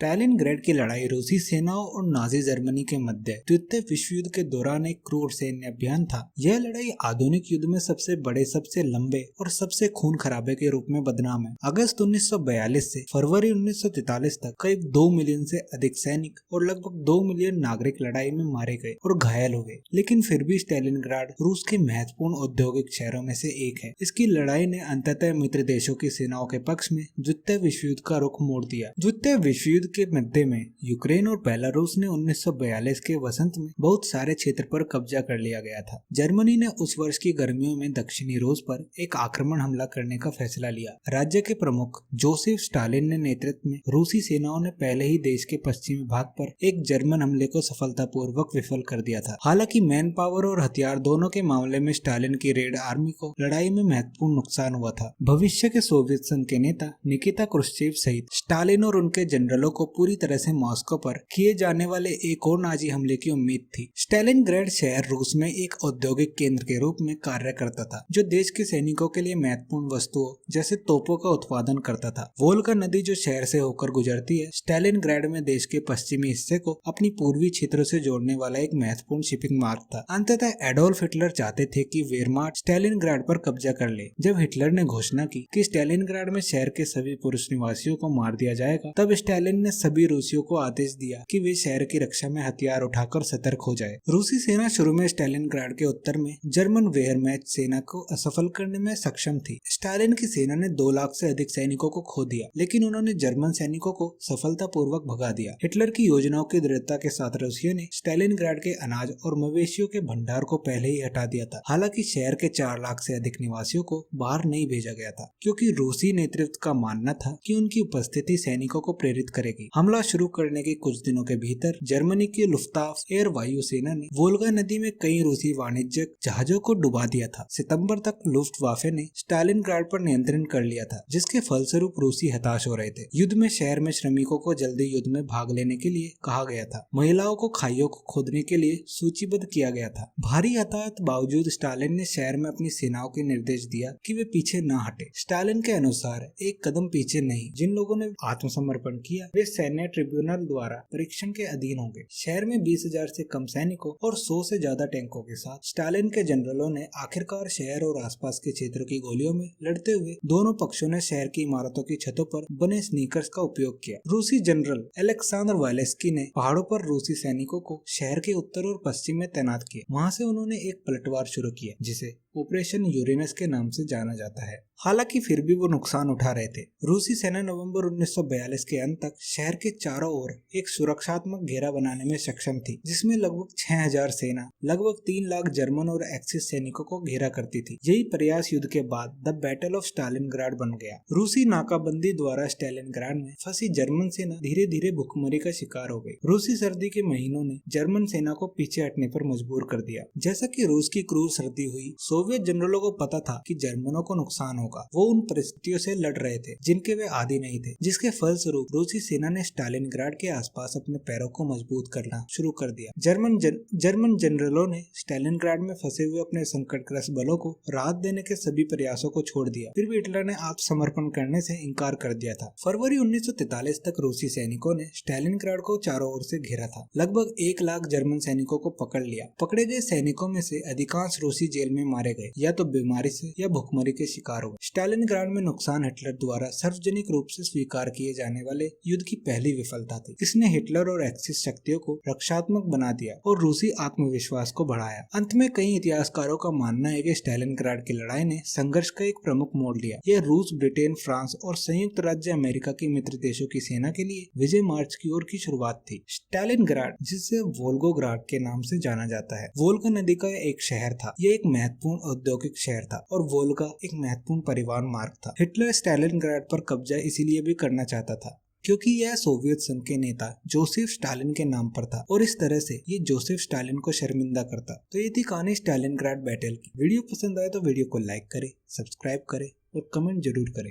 स्टालिनग्रेड की लड़ाई रूसी सेनाओं और नाजी जर्मनी के मध्य द्वितीय विश्व युद्ध के दौरान एक क्रूर सैन्य अभियान था। यह लड़ाई आधुनिक युद्ध में सबसे बड़े, सबसे लंबे और सबसे खून खराबे के रूप में बदनाम है। अगस्त 1942 से फरवरी 1943 तक करीब 2 मिलियन से अधिक सैनिक और लगभग 2 मिलियन नागरिक लड़ाई में मारे गए और घायल हो गए। लेकिन फिर भी स्टालिनग्राड रूस के महत्वपूर्ण औद्योगिक शहरों में से एक है। इसकी लड़ाई ने अंततः मित्र देशों की सेनाओं के पक्ष में द्वितीय विश्व युद्ध का रुख मोड़ दिया। द्वितीय विश्व युद्ध के मध्य में यूक्रेन और बेलारूस ने 1942 के वसंत में बहुत सारे क्षेत्र पर कब्जा कर लिया गया था। जर्मनी ने उस वर्ष की गर्मियों में दक्षिणी रूस पर एक आक्रमण हमला करने का फैसला लिया। राज्य के प्रमुख जोसेफ स्टालिन ने नेतृत्व में रूसी सेनाओं ने पहले ही देश के पश्चिमी भाग पर एक जर्मन हमले को सफलतापूर्वक विफल कर दिया था। हालांकि मैन पावर और हथियार दोनों के मामले में स्टालिन की रेड आर्मी को लड़ाई में महत्वपूर्ण नुकसान हुआ था। भविष्य के सोवियत संघ के नेता निकिता क्रुश्चेव सहित स्टालिन और उनके जनरलों को पूरी तरह से मॉस्को पर किए जाने वाले एक और नाजी हमले की उम्मीद थी। स्टालिनग्रेड शहर रूस में एक औद्योगिक केंद्र के रूप में कार्य करता था, जो देश के सैनिकों के लिए महत्वपूर्ण वस्तुओं जैसे तोपों का उत्पादन करता था। वोल्गा नदी जो शहर से होकर गुजरती है, स्टालिनग्रेड में देश के पश्चिमी हिस्से को अपनी पूर्वी क्षेत्रों से जोड़ने वाला एक महत्वपूर्ण शिपिंग मार्ग था। अंततः एडोल्फ हिटलर चाहते थे कि वेरमार्ट स्टालिनग्रेड पर कब्जा कर ले। जब हिटलर ने घोषणा की कि स्टालिनग्रेड में शहर के सभी पुरुष निवासियों को मार दिया जाएगा, तब स्टालिन ने सभी रूसियों को आदेश दिया कि वे शहर की रक्षा में हथियार उठाकर सतर्क हो जाए। रूसी सेना शुरू में स्टालिनग्राड के उत्तर में जर्मन वेयरमैच सेना को असफल करने में सक्षम थी। स्टालिन की सेना ने 2 लाख से अधिक सैनिकों को खो दिया, लेकिन उन्होंने जर्मन सैनिकों को सफलतापूर्वक भगा दिया। हिटलर की योजनाओं की दृढ़ता के साथ रूसियों ने स्टालिनग्राड के अनाज और मवेशियों के भंडार को पहले ही हटा दिया था। हालांकि शहर के 4 लाख से अधिक निवासियों को बाहर नहीं भेजा गया था, क्योंकि रूसी नेतृत्व का मानना था कि उनकी उपस्थिति सैनिकों को प्रेरित करेगी। हमला शुरू करने के कुछ दिनों के भीतर जर्मनी की लुफ्तांसा एयर वायु सेना ने वोल्गा नदी में कई रूसी वाणिज्यिक जहाजों को डुबा दिया था। सितंबर तक लुफ्टवाफे ने स्टालिनग्राड पर नियंत्रण कर लिया था, जिसके फलस्वरूप रूसी हताश हो रहे थे। युद्ध में शहर में श्रमिकों को जल्दी युद्ध में भाग लेने के लिए कहा गया था। महिलाओं को खाइयों को खोदने के लिए सूचीबद्ध किया गया था। भारी हताहत बावजूद स्टालिन ने शहर में अपनी सेनाओं को निर्देश दिया कि वे पीछे न हटे। स्टालिन के अनुसार एक कदम पीछे नहीं। जिन लोगों ने आत्मसमर्पण किया वे सैन्य ट्रिब्यूनल द्वारा परीक्षण के अधीन होंगे। शहर में 20,000 से कम सैनिकों और 100 से ज्यादा टैंकों के साथ स्टालिन के जनरलों ने आखिरकार शहर और आसपास के क्षेत्रों की गोलियों में लड़ते हुए दोनों पक्षों ने शहर की इमारतों की छतों पर बने स्नीकर्स का उपयोग किया। रूसी जनरल अलेक्सांडर वालेस्की ने पहाड़ों पर रूसी सैनिकों को शहर के उत्तर और पश्चिम में तैनात किया। वहां से उन्होंने एक पलटवार शुरू किया, जिसे ऑपरेशन यूरेनस के नाम से जाना जाता है। हालांकि फिर भी वो नुकसान उठा रहे थे। रूसी सेना नवंबर 1942 के अंत तक शहर के चारों ओर एक सुरक्षात्मक घेरा बनाने में सक्षम थी, जिसमें लगभग 6000 सेना, लगभग 3 लाख जर्मन और एक्सिस सैनिकों को घेरा करती थी। यही प्रयास युद्ध के बाद द बैटल ऑफ स्टालिनग्राड बन गया। रूसी नाकाबंदी द्वारा स्टालिनग्राड में फंसी जर्मन सेना धीरे धीरे भुखमरी का शिकार हो गई। रूसी सर्दी के महीनों ने जर्मन सेना को पीछे हटने पर मजबूर कर दिया। जैसा कि रूस की क्रूर सर्दी हुई, सोवियत जनरलों को पता था कि जर्मनों को नुकसान होगा। वो उन परिस्थितियों से लड़ रहे थे जिनके वे आदी नहीं थे, जिसके फलस्वरूप रूसी सेना ने स्टालिनग्राड के आसपास अपने पैरों को मजबूत करना शुरू कर दिया। जर्मन जनरलों ने स्टालिनग्राड में फंसे हुए अपने संकटग्रस्त बलों को राहत देने के सभी प्रयासों को छोड़ दिया। फिर भी हिटलर ने आत्मसमर्पण करने से इनकार कर दिया था। फरवरी 1943 तक रूसी सैनिकों ने स्टालिनग्राड को चारों ओर से घेरा था। लगभग 1 लाख जर्मन सैनिकों को पकड़ लिया। पकड़े गए सैनिकों में से अधिकांश रूसी जेल में मारे गए, या तो बीमारी से या भुखमरी के शिकार हुए। स्टालिनग्राड में नुकसान हिटलर द्वारा सार्वजनिक रूप से स्वीकार किए जाने वाले युद्ध की पहली विफलता थी। इसने हिटलर और एक्सिस शक्तियों को रक्षात्मक बना दिया और रूसी आत्मविश्वास को बढ़ाया। अंत में कई इतिहासकारों का मानना है कि स्टालिनग्राड की लड़ाई ने संघर्ष का एक प्रमुख मोड़ लिया। यह रूस, ब्रिटेन, फ्रांस और संयुक्त राज्य अमेरिका की मित्र देशों की सेना के लिए विजय मार्च की ओर की शुरुआत थी। स्टालिनग्राड, जिसे वोल्गोग्राड के नाम से जाना जाता है, वोल्गा नदी का एक शहर था। यह एक महत्वपूर्ण औद्योगिक शहर था और वोल्गा एक महत्वपूर्ण परिवहन मार्ग था। हिटलर स्टालिनग्राड पर कब्जा इसीलिए भी करना चाहता था क्योंकि यह सोवियत संघ के नेता जोसेफ स्टालिन के नाम पर था और इस तरह से ये जोसेफ स्टालिन को शर्मिंदा करता। तो ये थी कहानी स्टालिनग्राड बैटल की। वीडियो पसंद आए तो वीडियो को लाइक करें, सब्सक्राइब करें और कमेंट जरूर करें।